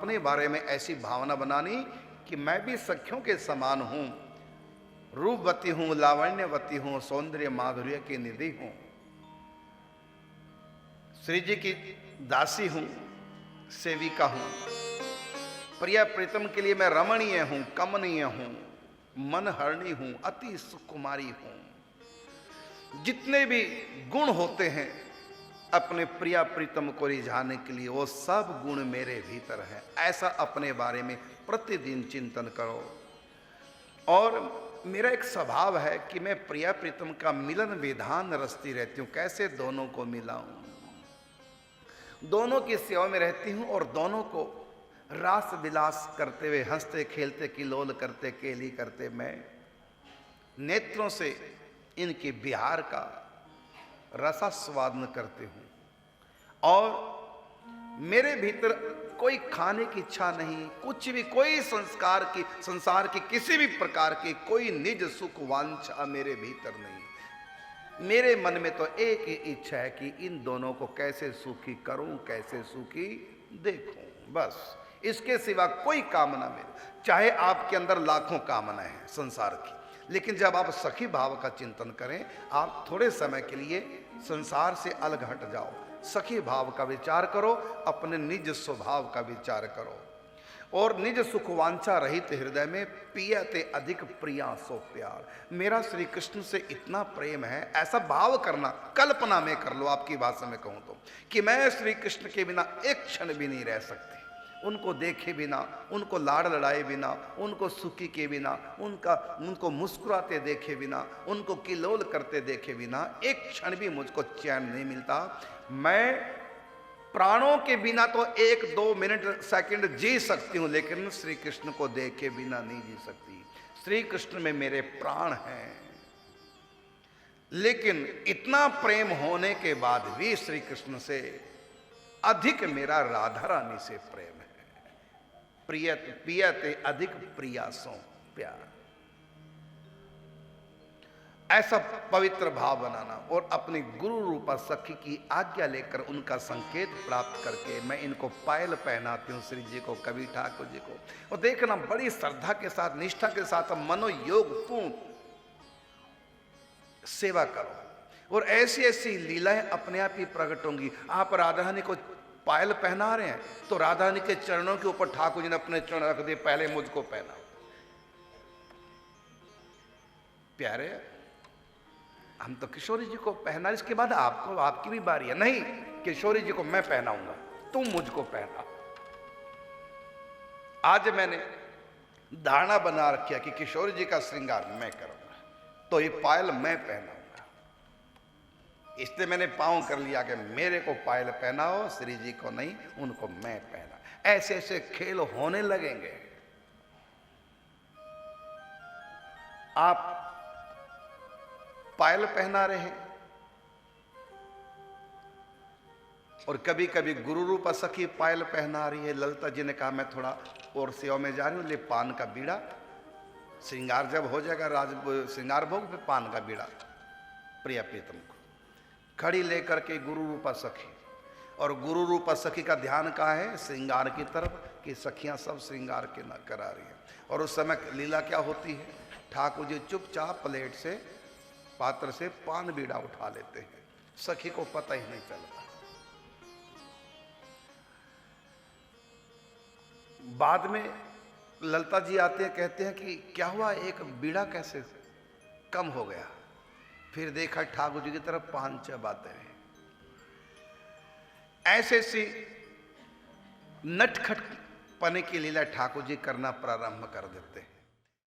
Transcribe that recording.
अपने बारे में ऐसी भावना बनानी कि मैं भी सखियों के समान हूं, रूपवती हूं, लावण्यवती हूं, सौंदर्य माधुर्य की निधि हूं, श्री जी की दासी हूं, सेविका हूं, प्रिय प्रीतम के लिए मैं रमणीय हूं, कमनीय हूं, मनहरणी हूं, अति सुकुमारी हूं। जितने भी गुण होते हैं अपने प्रिया प्रीतम को रिझाने के लिए, वो सब गुण मेरे भीतर हैं। ऐसा अपने बारे में प्रतिदिन चिंतन करो। और मेरा एक स्वभाव है कि मैं प्रिया प्रीतम का मिलन विधान रचती रहती हूँ, कैसे दोनों को मिलाऊं, दोनों की सेवा में रहती हूँ और दोनों को रास विलास करते हुए, हंसते खेलते, किलोल करते, केली करते, मैं नेत्रों से इनके बिहार का रसास्वादन करती हूँ। और मेरे भीतर कोई खाने की इच्छा नहीं, कुछ भी, कोई संसार की किसी भी प्रकार की कोई निज सुख वांछा मेरे भीतर नहीं। मेरे मन में तो एक ही इच्छा है कि इन दोनों को कैसे सुखी करूं, कैसे सुखी देखूं, बस। इसके सिवा कोई कामना मेरी, चाहे आपके अंदर लाखों कामनाएं हैं संसार की, लेकिन जब आप सखी भाव का चिंतन करें, आप थोड़े समय के लिए संसार से अलग हट जाओ, सखी भाव का विचार करो, अपने निज स्वभाव का विचार करो, और निज सुखवांछा रहित हृदय में पियते अधिक प्रिया सो प्यार। मेरा श्री कृष्ण से इतना प्रेम है, ऐसा भाव करना, कल्पना में कर लो, आपकी भाषा में कहूं तो, कि मैं श्री कृष्ण के बिना एक क्षण भी नहीं रह सकती, उनको देखे बिना, उनको लाड़ लड़ाए बिना, उनको सुखी के बिना, उनको मुस्कुराते देखे बिना, उनको किलोल करते देखे बिना एक क्षण भी मुझको चैन नहीं मिलता। मैं प्राणों के बिना तो 1-2 मिनट सेकंड जी सकती हूं, लेकिन श्री कृष्ण को देखे बिना नहीं जी सकती। श्री कृष्ण में मेरे प्राण हैं, लेकिन इतना प्रेम होने के बाद भी श्री कृष्ण से अधिक मेरा राधा रानी से प्रेम है। पियते अधिक प्रिया सो प्यार, ऐसा पवित्र भाव बनाना, और अपनी गुरु रूपा सखी की आज्ञा लेकर उनका संकेत प्राप्त करके मैं इनको पायल पहनाती हूँ, श्री जी को, कवि ठाकुर जी को। और देखना, बड़ी श्रद्धा के साथ, निष्ठा के साथ मनोयोग पूर्ण सेवा करो, और ऐसी ऐसी लीलाएं अपने आप ही प्रकट होंगी। आप राधा रानी को पायल पहना रहे हैं, तो राधा रानी के चरणों के ऊपर ठाकुर जी ने अपने चरण रख दिए, पहले मुझको पहनाओ। प्यारे, हम तो किशोरी जी को पहना, इसके बाद आपको, आपकी भी बारी है। नहीं, किशोरी जी को मैं पहनाऊंगा, तुम मुझको पहना। आज मैंने धारणा बना रखी कि किशोरी जी का श्रृंगार मैं करूंगा, तो ये पायल मैं पहनाऊंगा। इसलिए मैंने पाँव कर लिया कि मेरे को पायल पहनाओ, श्री जी को नहीं, उनको मैं पहना। ऐसे ऐसे खेल होने लगेंगे। आप पायल पहना रहे हैं, और कभी कभी गुरु रूपा सखी पायल पहना रही है। ललिता जी ने कहा मैं थोड़ा और सेवा में जा रही हूं, ले पान का बीड़ा, श्रृंगार जब हो जाएगा श्रृंगार भोग, फिर पान का बीड़ा प्रिया प्रीतम को खड़ी लेकर के गुरु रूपा सखी। और गुरु रूपा सखी का ध्यान कहाँ है? श्रृंगार की तरफ, कि सखियां सब श्रृंगार के न करा रही हैं। और उस समय लीला क्या होती है? ठाकुर जी चुपचाप प्लेट से, पात्र से पान बीड़ा उठा लेते हैं, सखी को पता ही नहीं चलता। बाद में ललिता जी आते हैं, कहते हैं कि क्या हुआ, एक बीड़ा कैसे कम हो गया? फिर देखा ठाकुर जी की तरफ पान चबाते हैं। ऐसे सी नटखट पने की लीला ठाकुर जी करना प्रारंभ कर देते हैं।